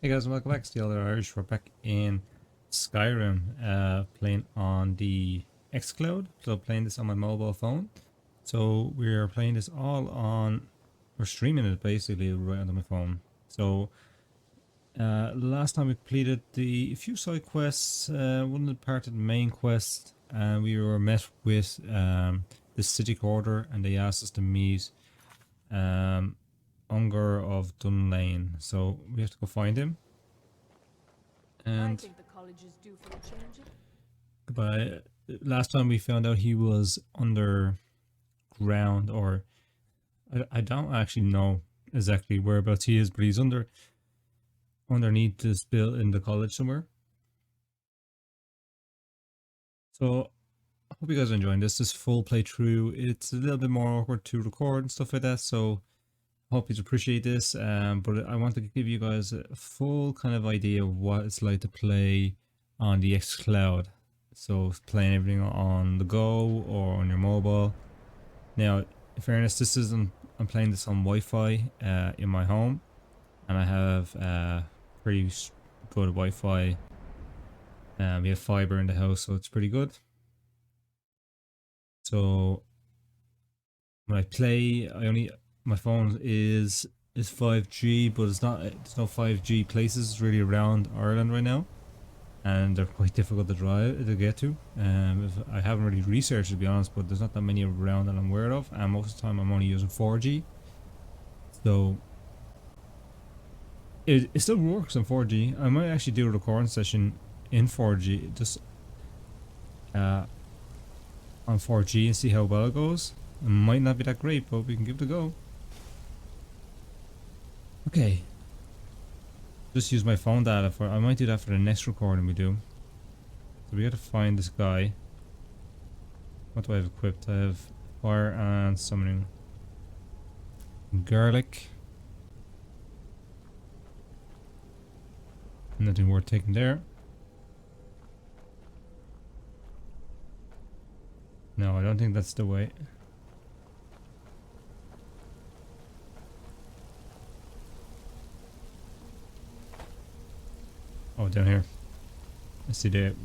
Hey guys, welcome back to the Other Irish. We're back in Skyrim, playing on the Xcloud. So playing this on my mobile phone. So we're playing this all on, we're streaming it basically right onto my phone. So last time we completed the few side quests, one of the part of the main quest, and we were met with the city quarter, and they asked us to meet Unger of Dunlane. So we have to go find him. And I think the college is due for a change. but last time we found out he was underground, or I don't actually know exactly whereabouts he is, but he's underneath this build in the college somewhere. So I hope you guys are enjoying this full playthrough. It's a little bit more awkward to record and stuff like that, so I hope you appreciate this. But I want to give you guys a full kind of idea of what it's like to play on the xCloud. So playing everything on the go or on your mobile. Now, in fairness, I'm playing this on Wi-Fi in my home, and I have pretty good Wi-Fi. We have fiber in the house, so it's pretty good. So when I play, my phone is 5G, but it's not. There's no 5G places really around Ireland right now, and they're quite difficult to get to. I haven't really researched, to be honest, but there's not that many around that I'm aware of, and most of the time I'm only using 4G. So it still works on 4G. I might actually do a recording session in 4G, just on 4G, and see how well it goes. It might not be that great, but we can give it a go. Okay. Just use my phone data for. I might do that for the next recording we do. So we gotta find this guy. What do I have equipped? I have fire and summoning. Garlic. Nothing worth taking there. No, I don't think that's the way. Oh, down here. I see it. Hit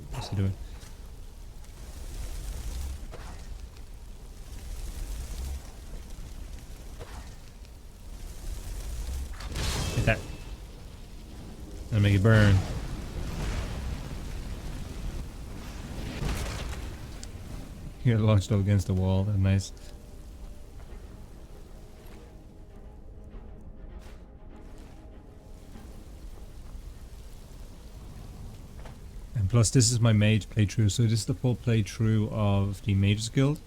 that. And make it burn. You get launched up against the wall. That's nice. And plus, this is my mage playthrough, so this is the full playthrough of the Mage's Guild.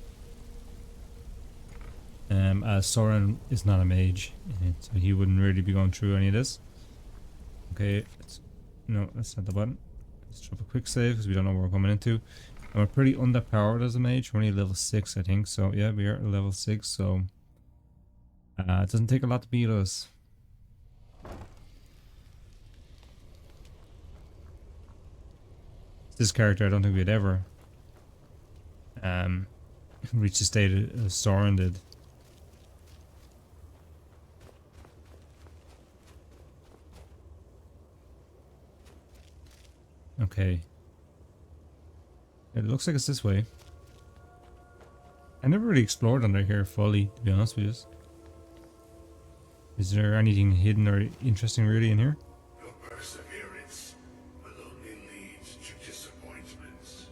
As Soren is not a mage, so he wouldn't really be going through any of this. Okay, no, that's not the button. Let's drop a quick save because we don't know what we're coming into. And we're pretty underpowered as a mage. We're only level 6, I think. So yeah, we are level 6. So it doesn't take a lot to beat us. This character, I don't think we'd ever reach the state as Soren did. Okay. It looks like it's this way. I never really explored under here fully, to be honest with you. Is there anything hidden or interesting really in here? Your perseverance will only lead to disappointments.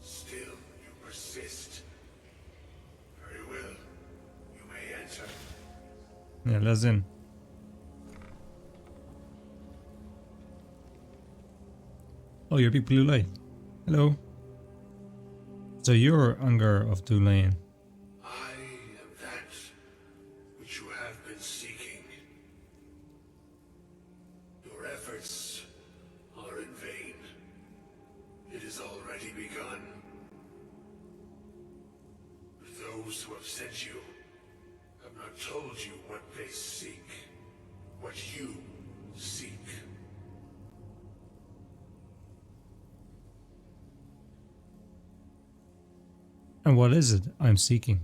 Still, you persist. Very well. You may enter. Yeah, let's in. Oh, you're a big blue light. Hello. So you're Unger of Dunlane. I am that which you have been seeking. Your efforts are in vain. It has already begun. Those who have sent you have not told you what they seek, what you seek. And what is it I'm seeking?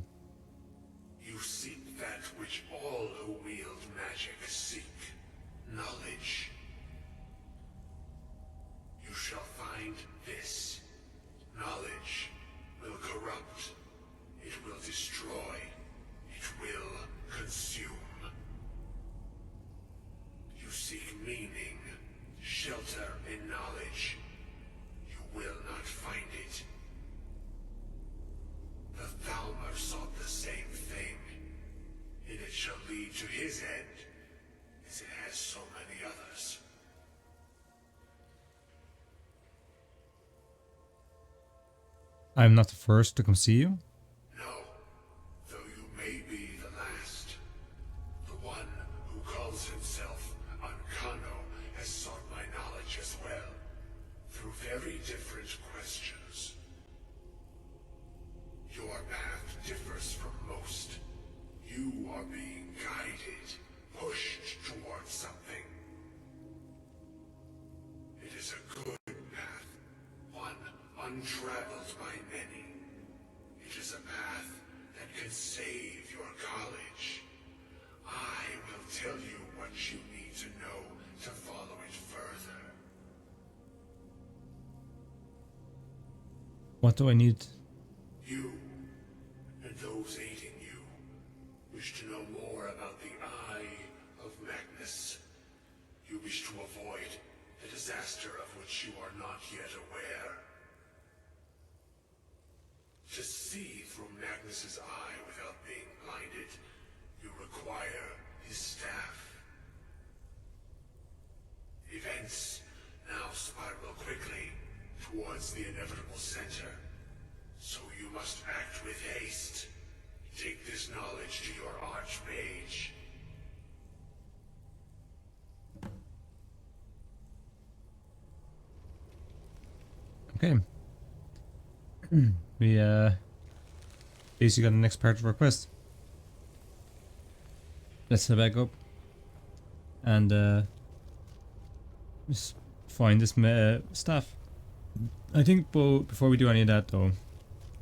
You seek that which all who wield magic seek. knowledge. You shall find this. Knowledge will corrupt. It will destroy. It will consume. You seek meaning, shelter in knowledge. You will not find it. The Thalmor sought the same thing, and it shall lead to his end, as it has so many others. I am not the first to come see you. No, though you may be the last. The one who calls himself Ancano has sought my knowledge as well, through very different questions. Your path differs from most. You are being guided, pushed towards something. It is a good path, one untraveled by many. It is a path that can save your college. I will tell you what you need to know to follow it further. What do I need? You, and those aiding you, wish to know more about the Eye of Magnus. You wish to avoid the disaster of which you are not yet aware. To see through Magnus's eye without being blinded, you require his staff. Events now spiral quickly towards the inevitable center. So you must act with haste. Take this knowledge to your Archmage. Okay. We basically got the next part of our quest. Let's head back up and just find this staff. I think before we do any of that though,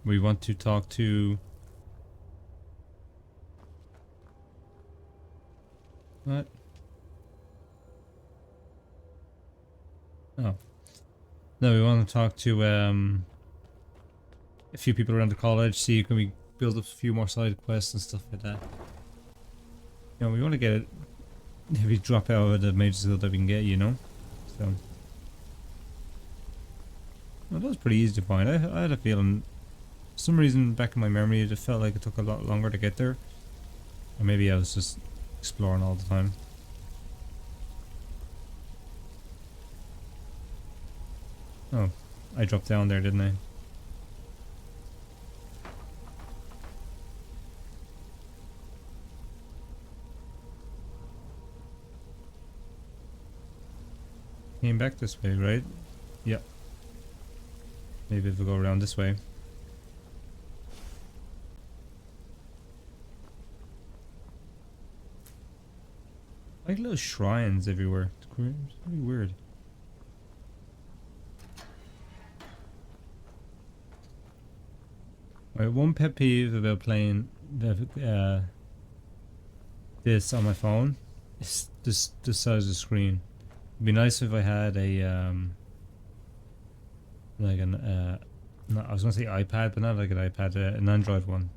we want to talk to what? Oh. No, we want to talk to a few people around the college, see can we build a few more side quests and stuff like that. You know, we want to get it every drop out of the Mage Xcloud that we can get, you know? So well, that was pretty easy to find. I had a feeling for some reason back in my memory it felt like it took a lot longer to get there. Or maybe I was just exploring all the time. Oh, I dropped down there, didn't I? Came back this way, right? Yep. Maybe if we go around this way. Like little shrines everywhere. It's really weird. Alright, one pet peeve about playing this on my phone is this size of the screen. It'd be nice if I had a like an no, I was gonna say iPad, but not like an iPad, an Android one.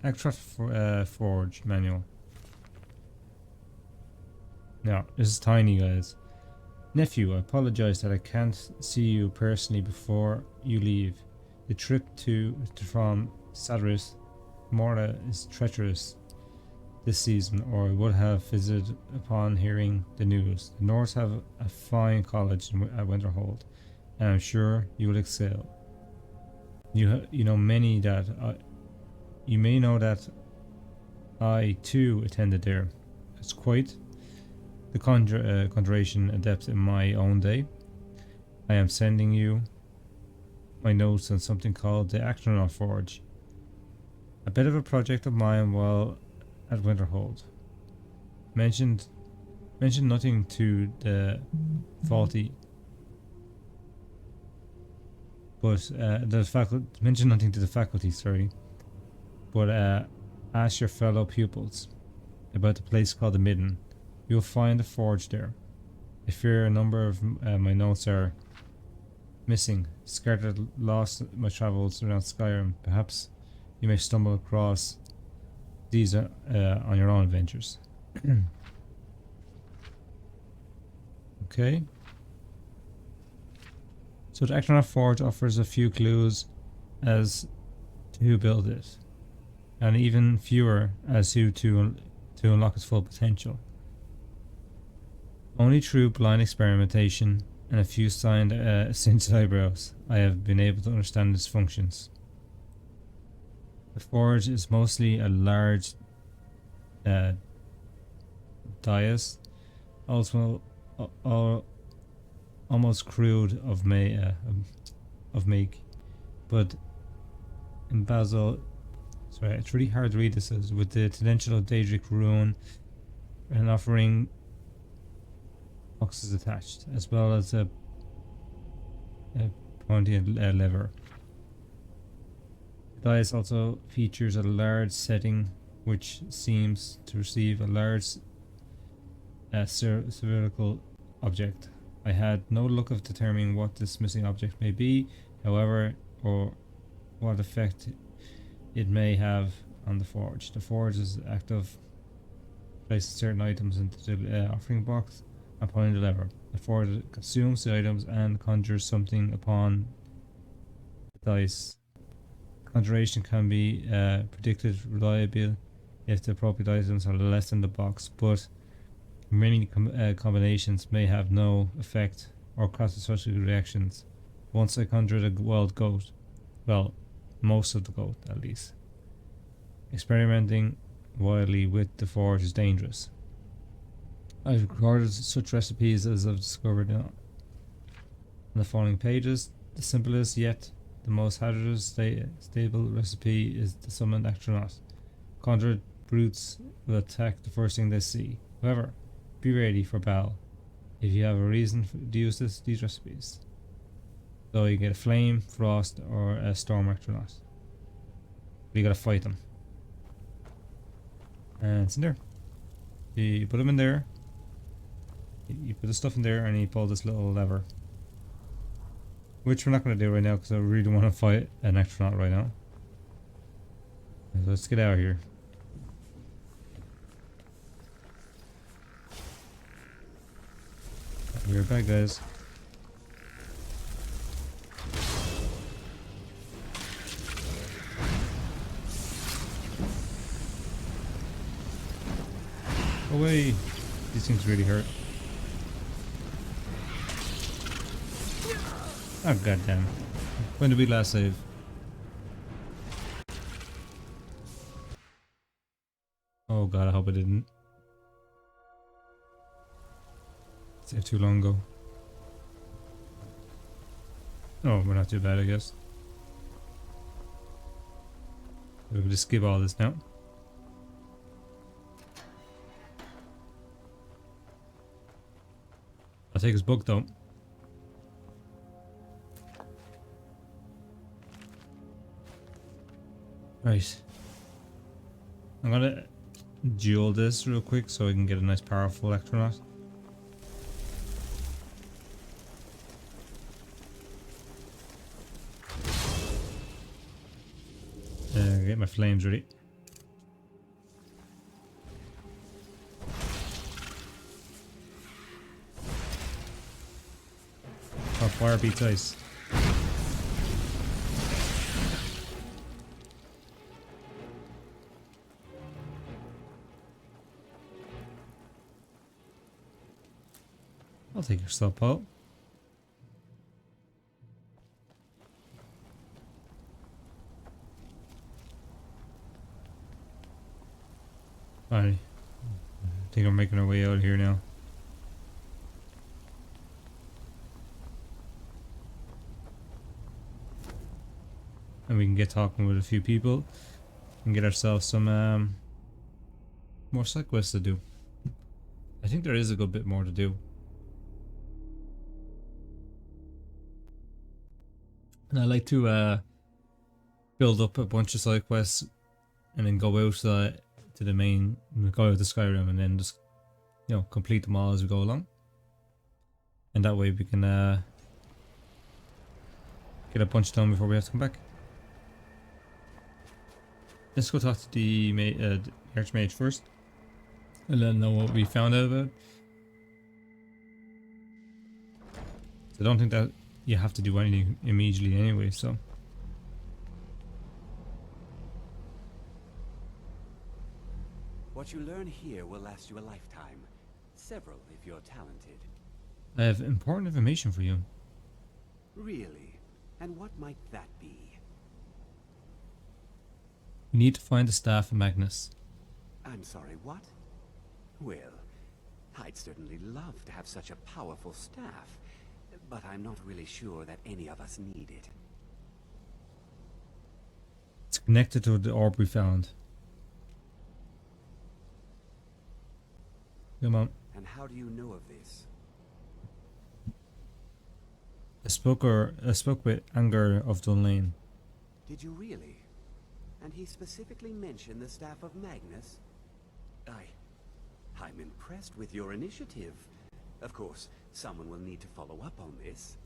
Xcloud Forge manual. Now this is tiny, guys. Nephew, I apologize that I can't see you personally before you leave. The trip from Sadris Mora is treacherous this season, or I would have visited upon hearing the news. The Norse have a fine college at Winterhold, and I'm sure you will excel. You know many that you may know that I too attended there. It's quite the conjuration adept in my own day. I am sending you my notes on something called the Acronaut Forge, a bit of a project of mine while at Winterhold. Mentioned nothing to the faculty, but mention nothing to the faculty. Sorry, but ask your fellow pupils. about the place called the Midden. You'll find a forge there. I fear a number of my notes are missing, scattered, lost my travels around Skyrim. Perhaps you may stumble across these on your own adventures. Okay. So the Xcloud Forge offers a few clues as to who built it, and even fewer as to unlock its full potential. Only through blind experimentation and a few singeed eyebrows I have been able to understand its functions. The forge is mostly a large dais, also almost crude of make, but in Basel, sorry, it's really hard to read this, as with the potential of Daedric rune and offering boxes attached, as well as a pointed lever. The dais also features a large setting which seems to receive a large spherical object. I had no luck of determining what this missing object may be, however, or what effect it may have on the forge. The forge is active, places certain items into the offering box and pulling the lever. The forge consumes the items and conjures something upon the dice. Conjuration can be predicted reliably if the appropriate items are less in the box, but many combinations may have no effect or cause associated reactions. Once I conjured a wild goat, well, most of the goat at least. Experimenting wildly with the forge is dangerous. I've recorded such recipes as I've discovered in the following pages. The simplest yet the most hazardous stable recipe is the summoned astronaut. Conjured brutes will attack the first thing they see. However, be ready for battle if you have a reason to use these recipes. So you get a flame, frost, or a storm astronaut. You gotta fight them. And it's in there. You put them in there. You put the stuff in there and you pull this little lever. Which we're not going to do right now because I really want to fight an astronaut right now. So let's get out of here. We're back, guys. Away! These things really hurt. Oh goddamn! When did we last save? Oh god, I hope I didn't. Saved too long ago. Oh, we're not too bad, I guess. We'll just skip all this now. I'll take his book though. Right. I'm gonna duel this real quick so I can get a nice powerful astronaut. Get my flames ready. Oh, fire beats ice. I'll take your slot, Paul. Alright. I think we're making our way out here now. And we can get talking with a few people and get ourselves some more side quests to do. I think there is a good bit more to do. And I like to build up a bunch of side quests and then go out to the main, go out to Skyrim, and then just, you know, complete them all as we go along. And that way we can get a bunch done before we have to come back. Let's go talk to the Archmage first, and let them know what we found out about. So I don't think that you have to do anything immediately anyway, so. What you learn here will last you a lifetime. Several if you're talented. I have important information for you. Really? And what might that be? We need to find the staff of Magnus. I'm sorry, what? Well, I'd certainly love to have such a powerful staff, but I'm not really sure that any of us need it. It's connected to the orb we found. Come on. And how do you know of this? I spoke with Anger of Dunlane. Did you really? And he specifically mentioned the staff of Magnus? I'm impressed with your initiative. Of course, someone will need to follow up on this.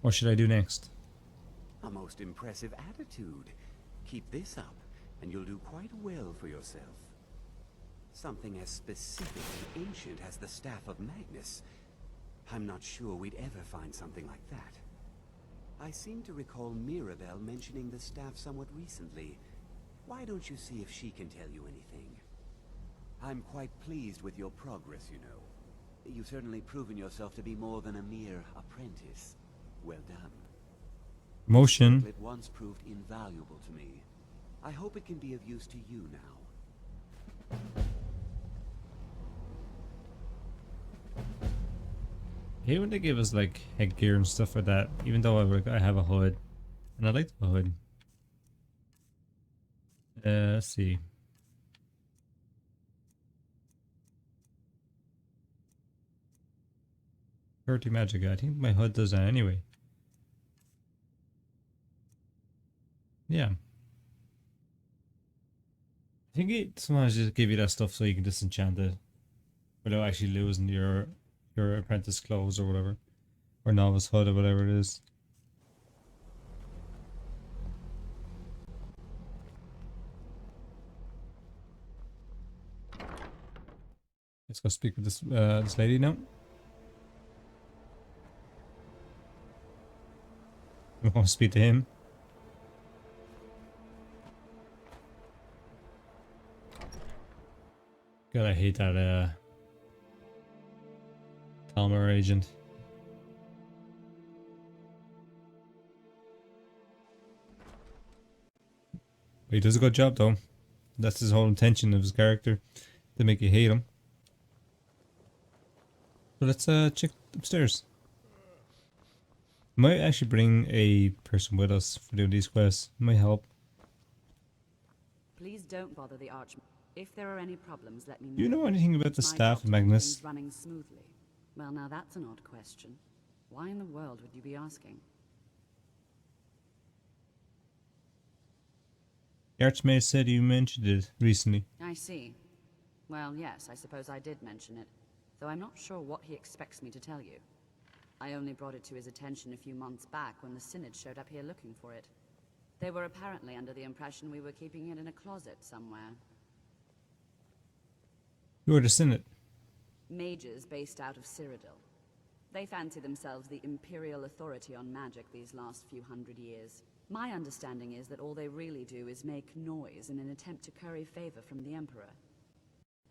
What should I do next? A most impressive attitude. Keep this up, and you'll do quite well for yourself. Something as specific and ancient as the Staff of Magnus. I'm not sure we'd ever find something like that. I seem to recall Mirabelle mentioning the staff somewhat recently. Why don't you see if she can tell you anything? I'm quite pleased with your progress, you know. You've certainly proven yourself to be more than a mere apprentice. Well done. Motion. It once proved invaluable to me. I hope it can be of use to you now. I hate when they give us like headgear and stuff like that, even though I have a hood. And I like the hood. Let's see. 30 magic. I think my hood does that anyway. Yeah. I think it sometimes just give you that stuff so you can disenchant it without actually losing your apprentice clothes or whatever. Or novice hood or whatever it is. Let's go speak with this lady now. We want to speak to him. God, I hate that Talmor agent. But he does a good job though. That's his whole intention of his character, to make you hate him. So let's check upstairs. Might actually bring a person with us for doing these quests. Might help. Please don't bother the Archmage. If there are any problems, let me know. Do you know anything about the My staff of job to keep Magnus? things running smoothly. Well, now that's an odd question. Why in the world would you be asking? The Archmage said you mentioned it recently. I see. Well, yes, I suppose I did mention it, though I'm not sure what he expects me to tell you. I only brought it to his attention a few months back when the Synod showed up here looking for it. They were apparently under the impression we were keeping it in a closet somewhere. You were the Synod. Mages based out of Cyrodiil. They fancy themselves the imperial authority on magic these last few hundred years. My understanding is that all they really do is make noise in an attempt to curry favor from the Emperor.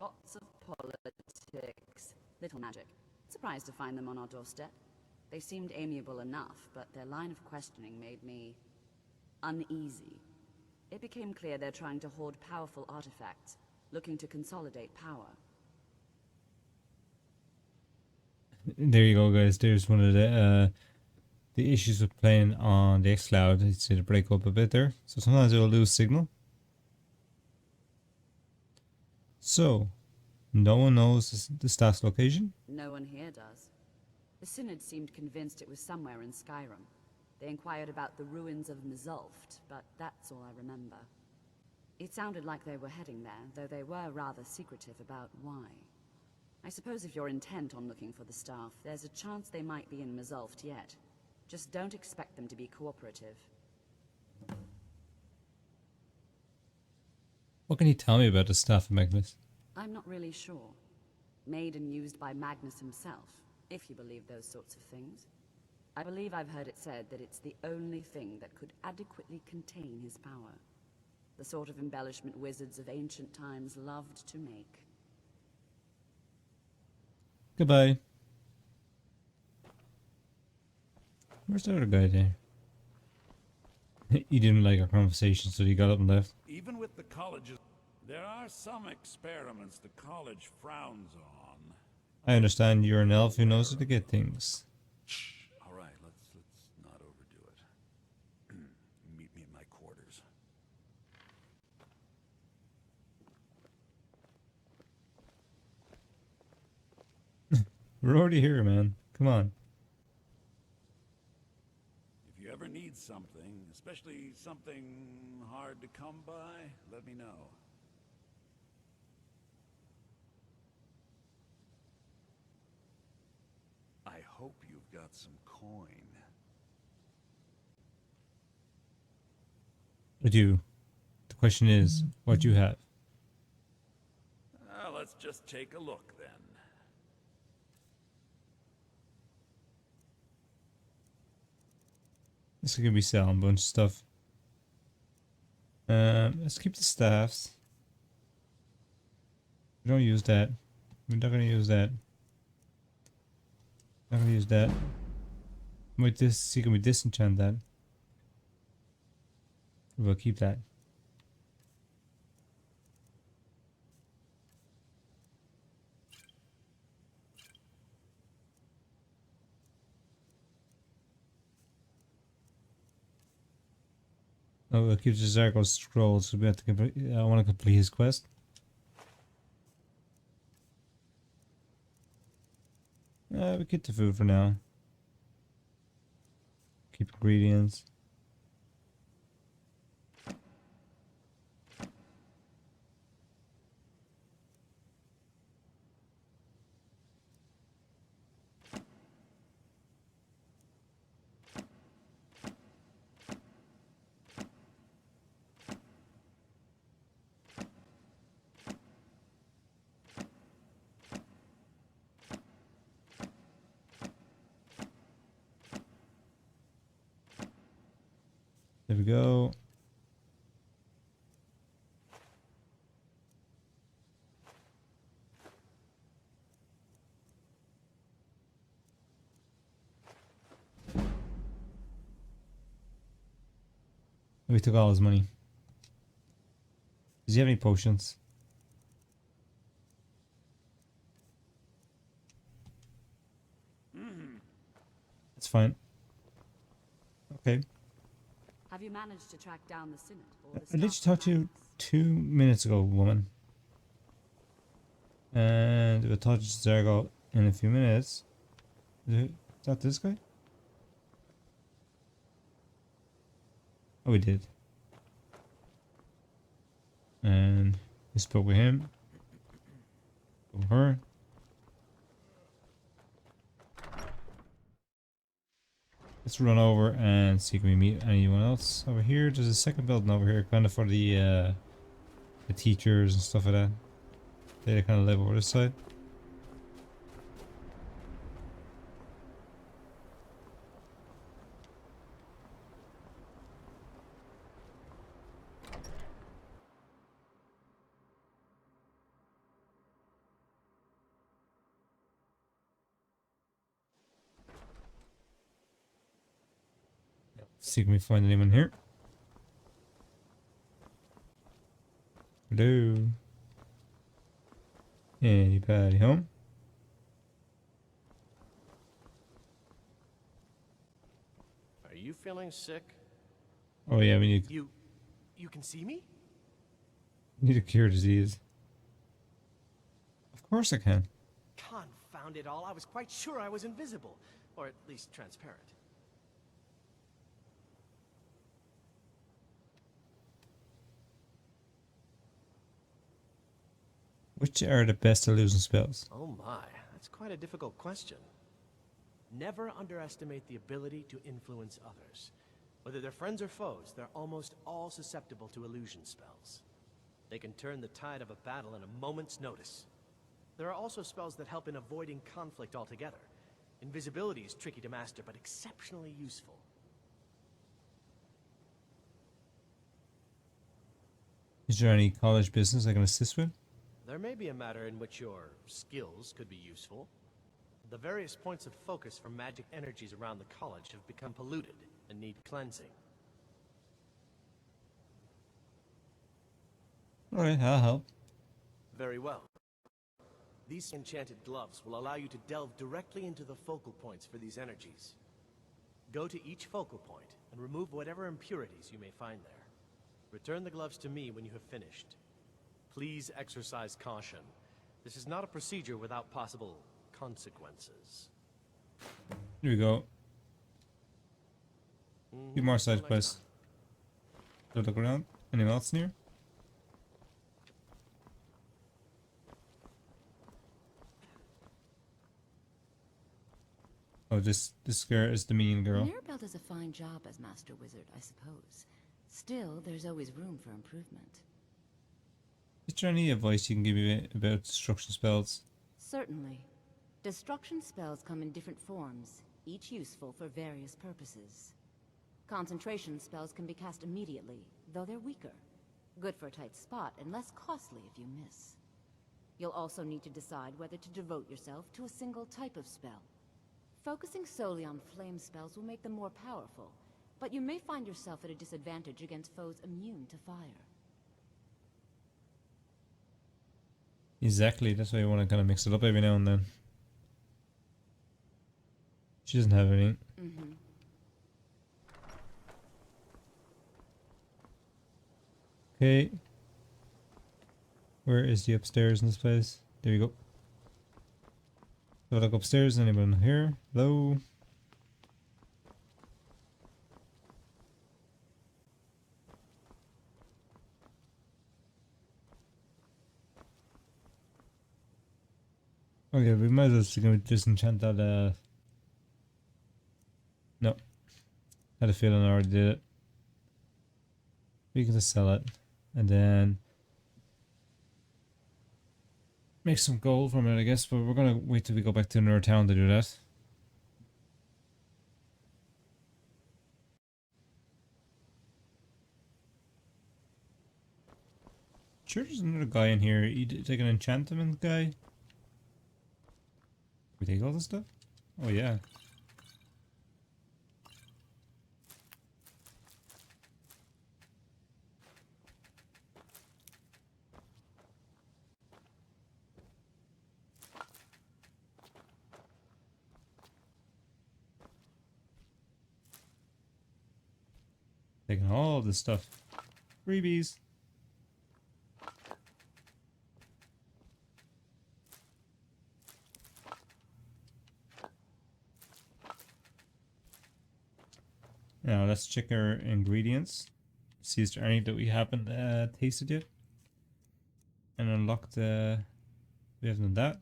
Lots of politics, little magic. Surprised to find them on our doorstep. They seemed amiable enough, but their line of questioning made me uneasy. It became clear they're trying to hoard powerful artifacts, looking to consolidate power. There you go, guys. There's one of the issues with playing on the Xcloud. It's to break up a bit there, so sometimes it will lose signal. So, no one knows the staff's location? No one here does. The Synod seemed convinced it was somewhere in Skyrim. They inquired about the ruins of Mzulft, but that's all I remember. It sounded like they were heading there, though they were rather secretive about why. I suppose if you're intent on looking for the staff, there's a chance they might be in Mzulft yet. Just don't expect them to be cooperative. What can you tell me about the staff of Magnus? I'm not really sure. Made and used by Magnus himself, if you believe those sorts of things. I believe I've heard it said that it's the only thing that could adequately contain his power. The sort of embellishment wizards of ancient times loved to make. Goodbye. Where's the other guy there? He didn't like our conversation, so he got up and left. Even with the colleges, there are some experiments the college frowns on. I understand you're an elf who knows how to get things. All right, let's not overdo it. Meet me in my quarters. We're already here, man. Come on. If you ever need something, especially something hard to come by, let me know. I hope you've got some coin. I do. The question is, what do you have? Let's just take a look then. This is gonna be selling a bunch of stuff. Let's keep the staffs. We don't use that. We're not gonna use that. Not gonna use that. Might this see can we disenchant that? We'll keep that. Oh, we'll keep the Zargo scroll, so we have to complete. I want to complete his quest. We keep the food for now. Keep ingredients. There we go. We took all his money. Does he have any potions? It's fine. Okay. Have you managed to track down the Synod? Or the I literally staff of talked to you Magnus? 2 minutes ago, woman. And we'll talk to Zargo in a few minutes. Is that this guy? Oh, we did. And we spoke with him. With her. Let's run over and see if we meet anyone else over here. There's a second building over here, kind of for the teachers and stuff like that. They kind of live over this side. See if we find anyone here. Hello. Anybody home? Are you feeling sick? Oh yeah, we need You can see me? to cure disease. Of course I can. Confound it all, I was quite sure I was invisible. Or at least transparent. Which are the best illusion spells? Oh my, that's quite a difficult question. Never underestimate the ability to influence others. Whether they're friends or foes, they're almost all susceptible to illusion spells. They can turn the tide of a battle in a moment's notice. There are also spells that help in avoiding conflict altogether. Invisibility is tricky to master, but exceptionally useful. Is there any college business I can assist with? There may be a matter in which your skills could be useful. The various points of focus for magic energies around the college have become polluted and need cleansing. Alright, I'll help. Very well. These enchanted gloves will allow you to delve directly into the focal points for these energies. Go to each focal point and remove whatever impurities you may find there. Return the gloves to me when you have finished. Please exercise caution. This is not a procedure without possible consequences. Here we go. Few more side quests. Look around. Anyone else near? Oh, this girl is the mean girl. Mirabelle does a fine job as Master Wizard, I suppose. Still, there's always room for improvement. Is there any advice you can give me about destruction spells? Certainly. Destruction spells come in different forms, each useful for various purposes. Concentration spells can be cast immediately, though they're weaker. Good for a tight spot and less costly if you miss. You'll also need to decide whether to devote yourself to a single type of spell. Focusing solely on flame spells will make them more powerful, but you may find yourself at a disadvantage against foes immune to fire. Exactly, that's why you want to kind of mix it up every now and then. She doesn't have any. Okay. Where is the upstairs in this place? There you go. So I look upstairs, anyone here? Hello? Okay, we might as well disenchant that, no. Had a feeling I already did it. We can just sell it. And then make some gold from it, I guess, but we're gonna wait till we go back to another town to do that. Sure, there's another guy in here. You take an enchantment guy? We take all this stuff? Oh yeah. Taking all of this stuff. Freebies. Now let's check our ingredients. See is there any that we haven't tasted yet. And unlocked we haven't done that.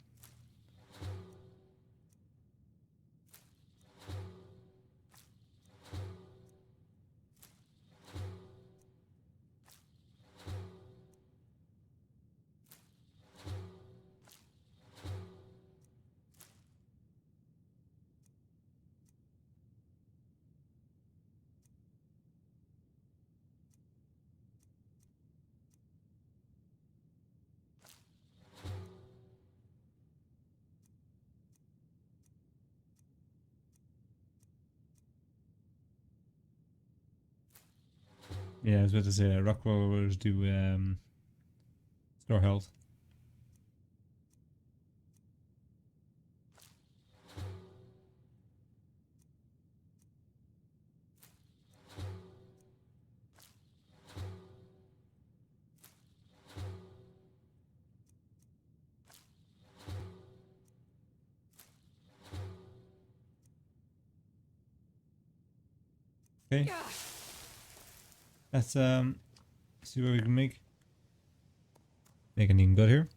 Yeah, I was about to say rock rollers do store health. Okay. Let's see what we can make. Make anything good here.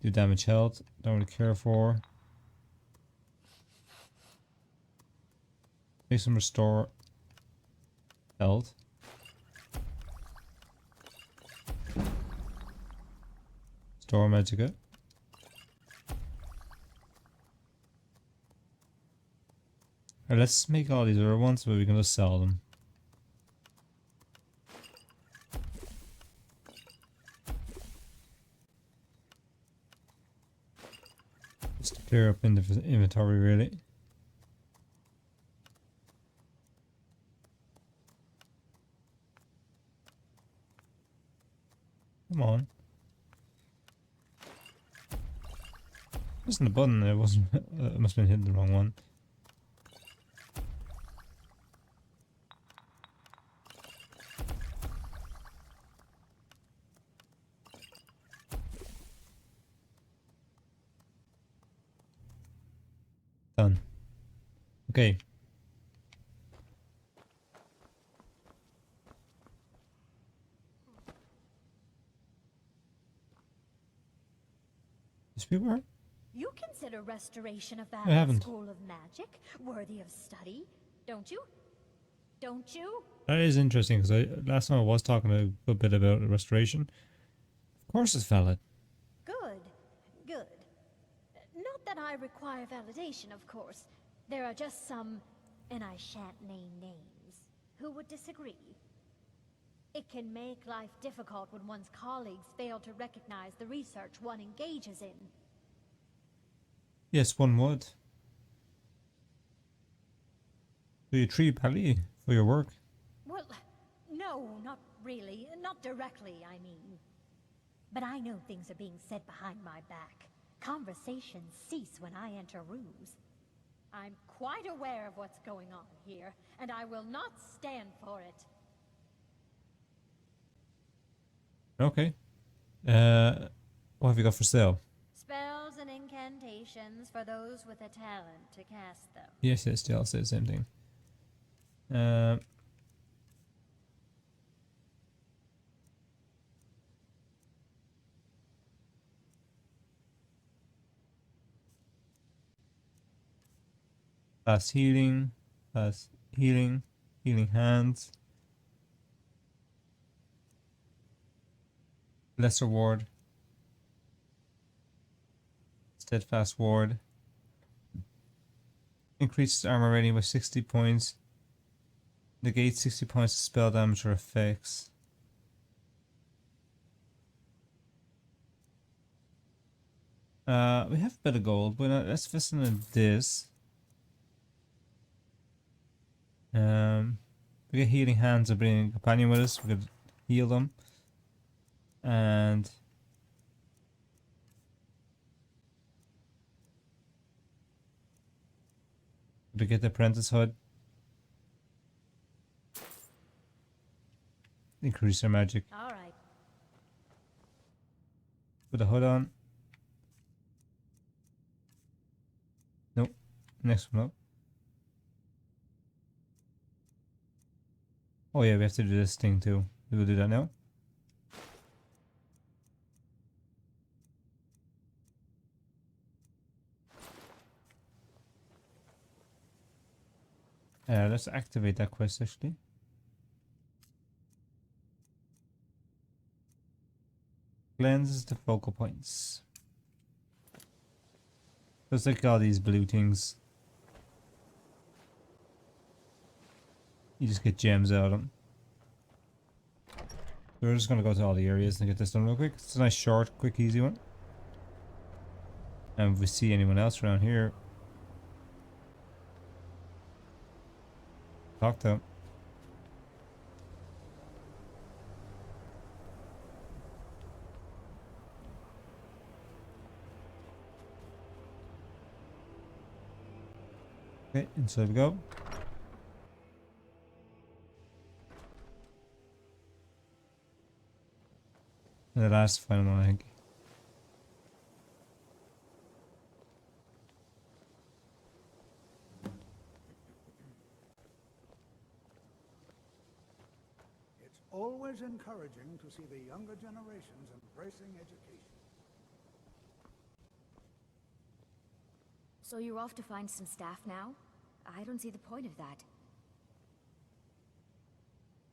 Do damage health. Don't really care for. Make some restore health. Store magicka. Alright, let's make all these other ones so we can just sell them. Just to clear up in the inventory, really. Come on. Wasn't the button, it wasn't. It must have been hitting the wrong one. Done. Okay. These people are? You consider restoration of I that haven't. school of magic worthy of study, don't you? Don't you? That is interesting because last time I was talking a good bit about restoration. Of course it's valid. Good, good. Not that I require validation, of course. There are just some, and I shan't name names, who would disagree. It can make life difficult when one's colleagues fail to recognize the research one engages in. Yes, one would. Do you treat Pally for your work? Well, no, not really. Not directly, I mean. But I know things are being said behind my back. Conversations cease when I enter rooms. I'm quite aware of what's going on here, and I will not stand for it. Okay. What have you got for sale? Spells and incantations for those with a talent to cast them. Yes, I'll say the same thing. Fast healing, healing hands. Lesser ward. Steadfast ward. Increases armor rating by 60 points. Negates 60 points of spell damage or effects. We have a bit of gold, but let's invest in this. We get healing hands and bringing a companion with us. We could heal them. And we get the apprentice hood. Increase our magic. All right. Put the hood on. Nope. Next one up. Oh yeah, we have to do this thing too. We will do that now. Let's activate that quest actually. Cleanses the focal points. Just like all these blue things. You just get gems out of them. So we're just gonna go to all the areas and get this done real quick. It's a nice short, quick, easy one. And if we see anyone else around here, talk to them. Okay, inside we go. And the last final one, I think. It's always encouraging to see the younger generations embracing education. So you're off to find some staff now? I don't see the point of that.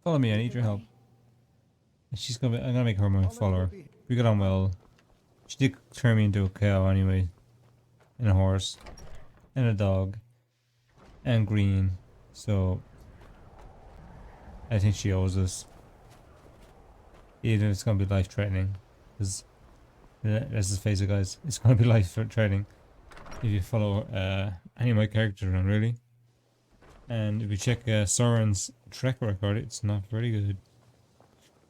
Follow me, I need your help. She's gonna be, I'm gonna make her my follower. We got on well. She did turn me into a cow anyway. And a horse. And a dog. And green. So I think she owes us. Even if it's gonna be life threatening. Because let's just face it, guys, it's gonna be life threatening if you follow any of my characters around, really. And if you check Soren's track record, it's not very good.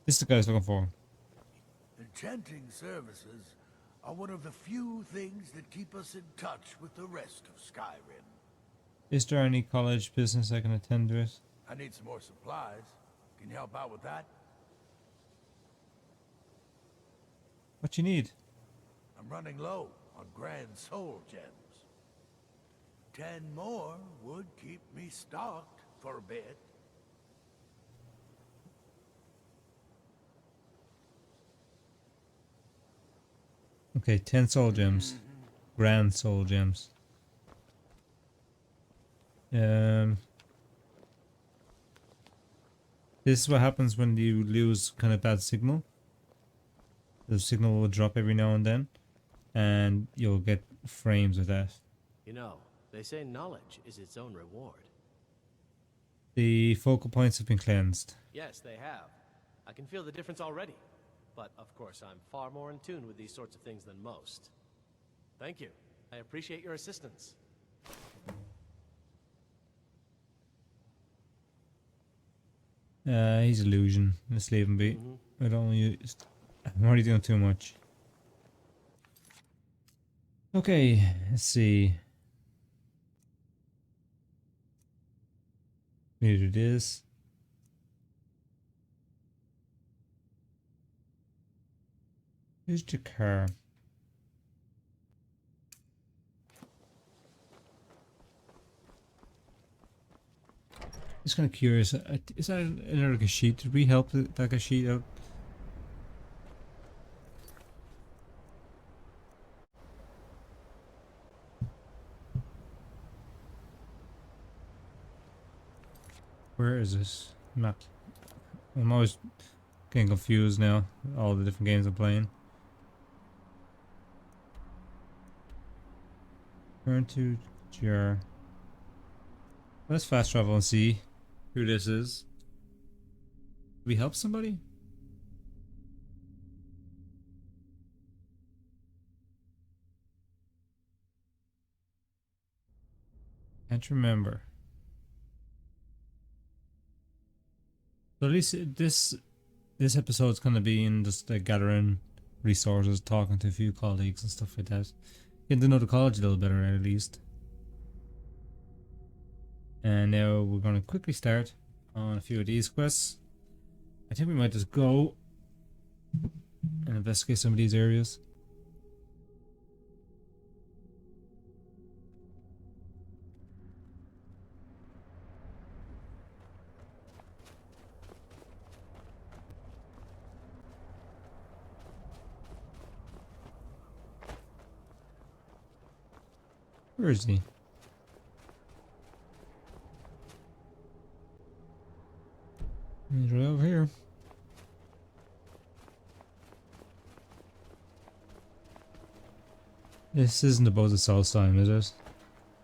This is the guy I was looking for. Enchanting services are one of the few things that keep us in touch with the rest of Skyrim. Is there any college business I can attend to it? I need some more supplies. Can you help out with that? What you need? I'm running low on Grand Soul gems. 10 more would keep me stocked for a bit. Okay, 10 soul gems. Grand soul gems. This is what happens when you lose kind of bad signal. The signal will drop every now and then, and you'll get frames of that. You know, they say knowledge is its own reward. The focal points have been cleansed. Yes, they have. I can feel the difference already. But, of course, I'm far more in tune with these sorts of things than most. Thank you. I appreciate your assistance. He's illusion. Let's leave him be. I don't use. I'm already doing too much. Okay, let's see. Maybe it is. Here's your car. Just kind of curious. Is that another sheet? Did we help that sheet out? Where is this map? I'm always getting confused now. All the different games I'm playing. Turn to jar. Let's fast travel and see who this is. Did we help somebody? Can't remember. So at least this episode's gonna be in just gathering resources, talking to a few colleagues and stuff like that. Getting to know the college a little better at least. And now we're gonna quickly start on a few of these quests. I think we might just go and investigate some of these areas. Where is he? He's right over here. This isn't about the South Sign, is it?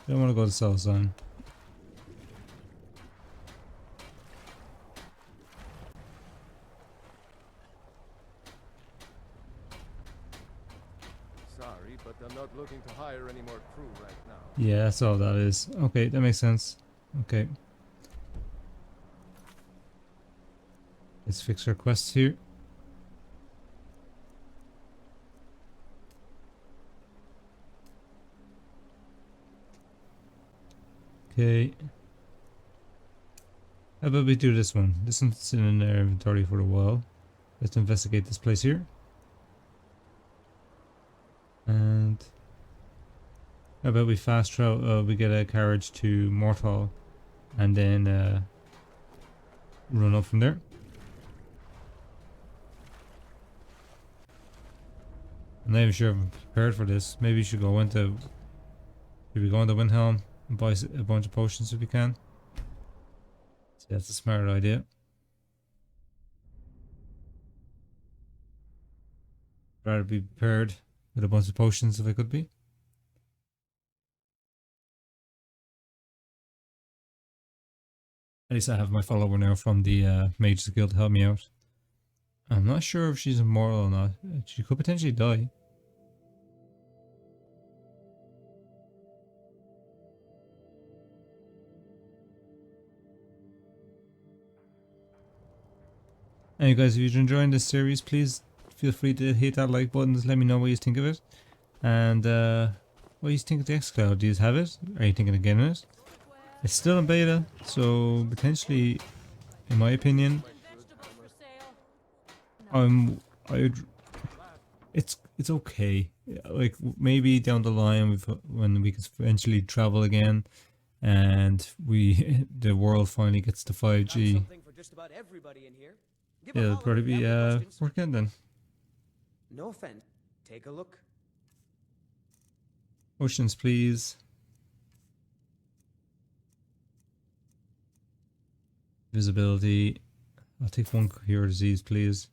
I don't want to go to South Sign. Sorry, but I'm not looking to hire any more crew right now. Yeah, that's all that is. Okay, that makes sense. Okay. Let's fix our quests here. Okay. How about we do this one? This one's sitting in their inventory for a while. Let's investigate this place here. And how about we fast travel? We get a carriage to Mortal, and then run up from there. I'm not even sure if I'm prepared for this. Maybe you should go into Should we go on the Windhelm and buy a bunch of potions if we can? So that's a smart idea. Rather be prepared with a bunch of potions if I could be. At least I have my follower now from the Mage Guild to help me out. I'm not sure if she's immortal or not. She could potentially die. Anyway guys, if you're enjoying this series, please feel free to hit that like button. Just let me know what you think of it. And what do you think of the Xcloud? Do you have it? Are you thinking of getting it? It's still in beta, so potentially, in my opinion, it's okay. Like maybe down the line, when we can eventually travel again, and the world finally gets to 5G. Yeah, it'll probably be working then. No offense. Take a look. Oceans, please. Visibility. I'll take one cure disease, please.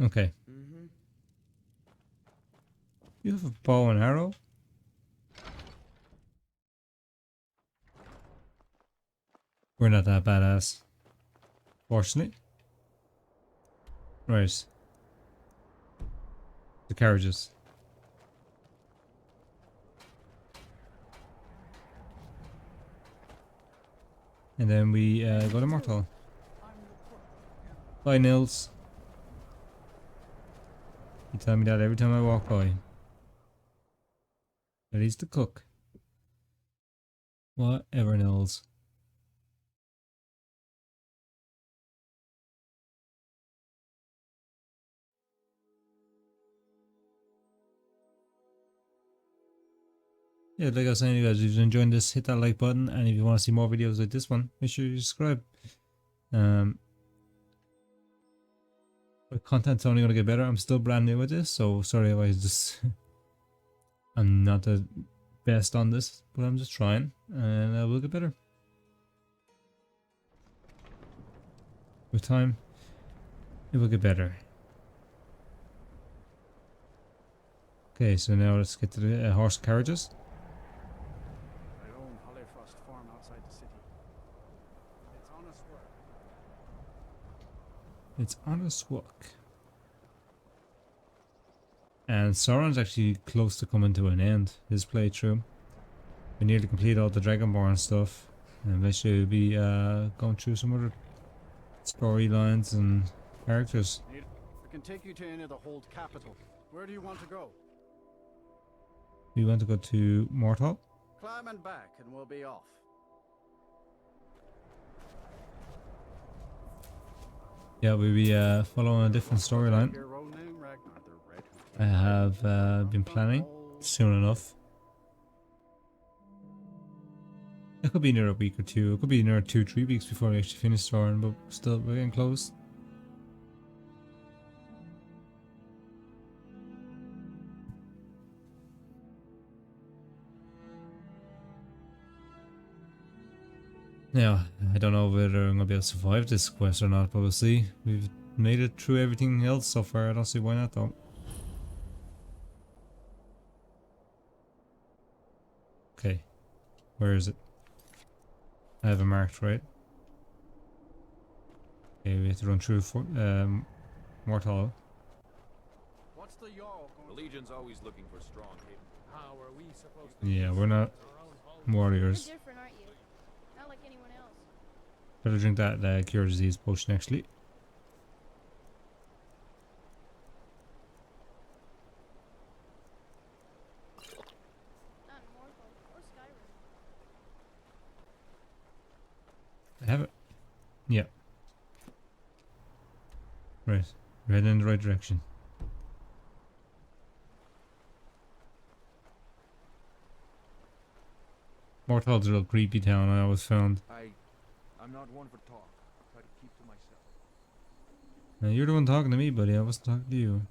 Okay. You have a bow and arrow? We're not that badass. Fortunately. Right. The carriages. And then we go to Mortal. Bye, Nils. You tell me that every time I walk by. That he's the cook. Whatever, Nils. Yeah, like I was saying, you guys, if you're enjoying this, hit that like button, and if you want to see more videos like this one, make sure you subscribe. The content's only going to get better. I'm still brand new with this, so sorry if I just I'm not the best on this, but I'm just trying, and I will get better with time. It will get better. Okay, so now let's get to the horse carriages. It's honest work. And Sauron's actually close to coming to an end, his playthrough. We nearly complete all the Dragonborn stuff. And eventually we'll be going through some other storylines and characters. We can take you to any of the hold capital. Where do you want to go? We want to go to Mortal. Climb and back and we'll be off. Yeah, we'll be following a different storyline. I have been planning soon enough. It could be near a week or two. It could be near 2-3 weeks before we actually finish Thorin, but still, we're getting close. Now, I don't know whether I'm going to be able to survive this quest or not, but we'll see. We've made it through everything else so far. I don't see why not, though. Okay. Where is it? I have it marked, right? Okay, we have to run through Mortal. What's the Jarl? The Legion's always looking for strong hidden. How are we supposed to? Yeah, we're not warriors. You're different, aren't you? Not like anyone else. Better drink that cure disease potion, actually. Not in Mortal or Skyrim. I have it. Yeah. Right. We're heading in the right direction. Mortal's a real creepy town, I always found. I'm not one for talk. Try to keep to myself. Now you're the one talking to me, buddy. I wasn't talking to you.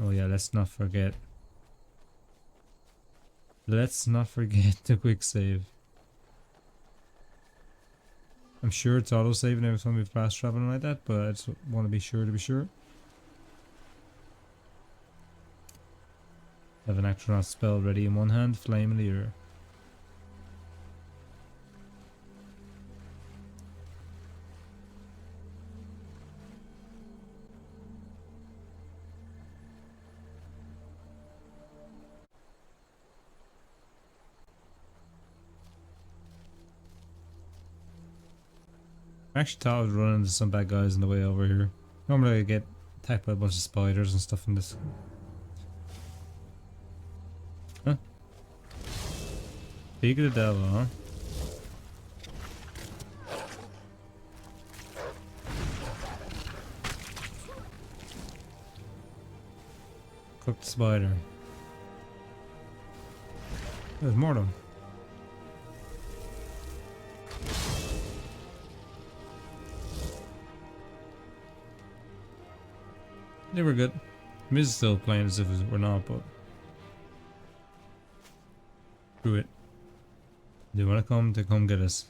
Oh yeah, let's not forget. Let's not forget the quick save. I'm sure it's auto-saving every time we fast traveling like that, but I just want to be sure to be sure. Have an astronaut spell ready in one hand, flame in the other. I actually thought I was running into some bad guys on the way over here. Normally I get attacked by a bunch of spiders and stuff in this. Huh? Speak of the devil, huh? Cooked spider. There's more of them. They were good. Miz is still playing as if we're not, but screw it. They wanna come, they come get us.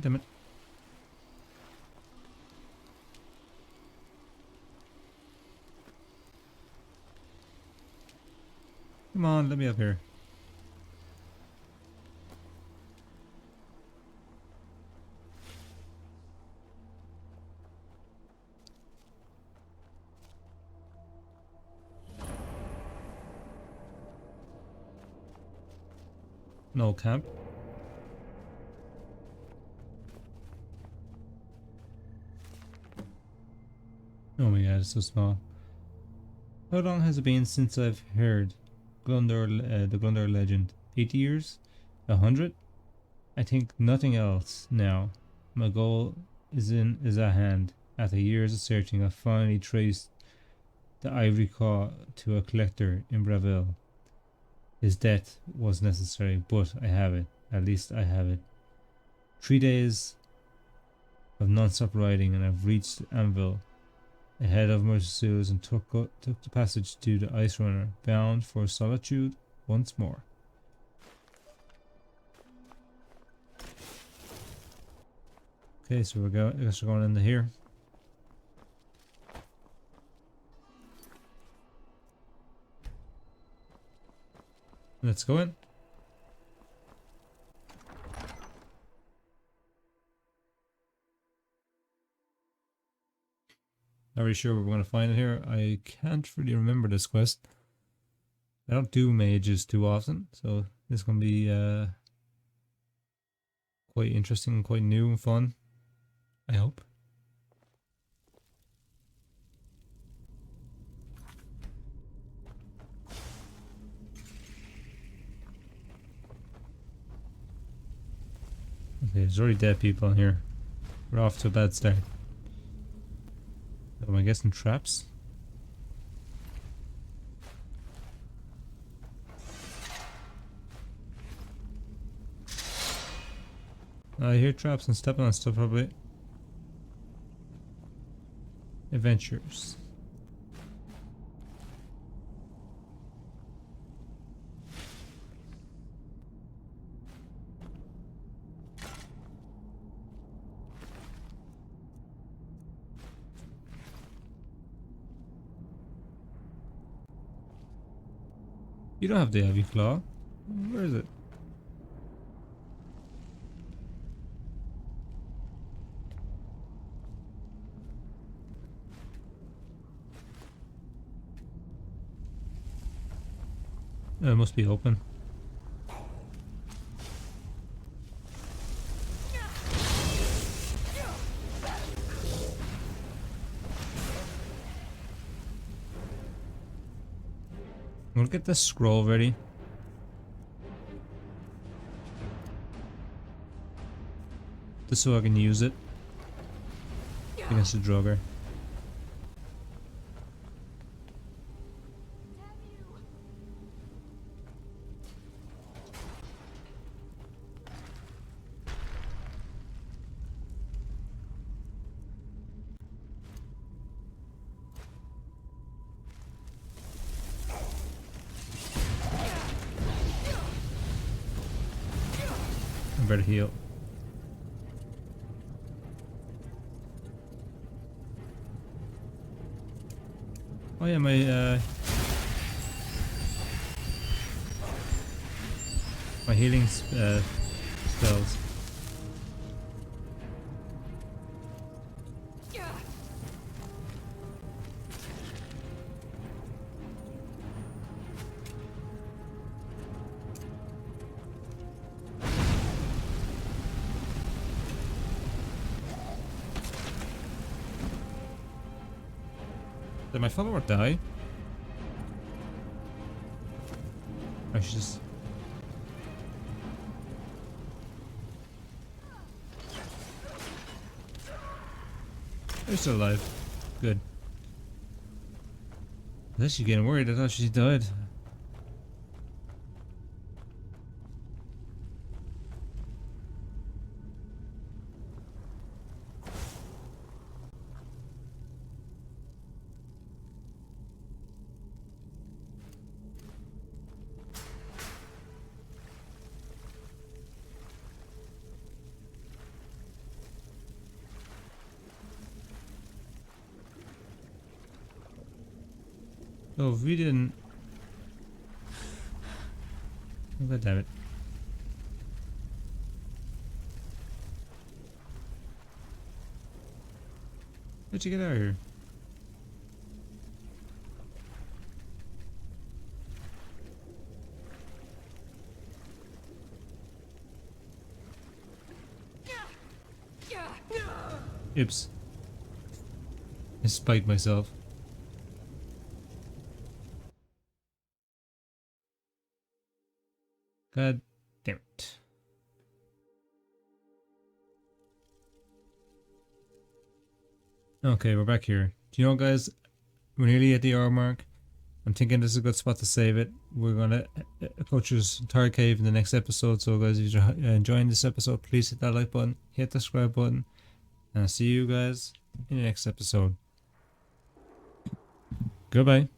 Damn it. Come on, let me up here. No camp. Oh my god, it's so small. How long has it been since I've heard the Glundor legend? 80 years? 100? I think nothing else now. My goal is at hand. After years of searching, I finally traced the ivory claw to a collector in Bravil. His death was necessary, but I have it. At least I have it. 3 days of non-stop riding and I've reached Anvil. Ahead of Mercedes and took the passage to the Ice Runner, bound for solitude once more. Okay, so I guess we're going into here. Let's go in. Not really sure what we're going to find in here. I can't really remember this quest. I don't do mages too often, so this is going to be quite interesting and quite new and fun. I hope. Okay, there's already dead people in here. We're off to a bad start. Am I guessing traps? I hear traps and stepping on stuff probably. Adventures. You don't have the heavy claw. Where is it? It must be open. I'm gonna get this scroll ready. just so I can use it against the Draugr. I better heal. Oh yeah, my healing spells. Did my follower die? I should just... They're still alive. Good. I was actually getting worried. I thought she died. Oh, if we didn't... Oh, God damn it. How'd you get out of here? Oops. I spiked myself. God damn it. Okay, we're back here. Do you know, guys, we're nearly at the hour mark. I'm thinking this is a good spot to save it. We're gonna go through this entire cave in the next episode. So guys, if you're enjoying this episode, please hit that like button, hit the subscribe button, and I'll see you guys in the next episode. Goodbye.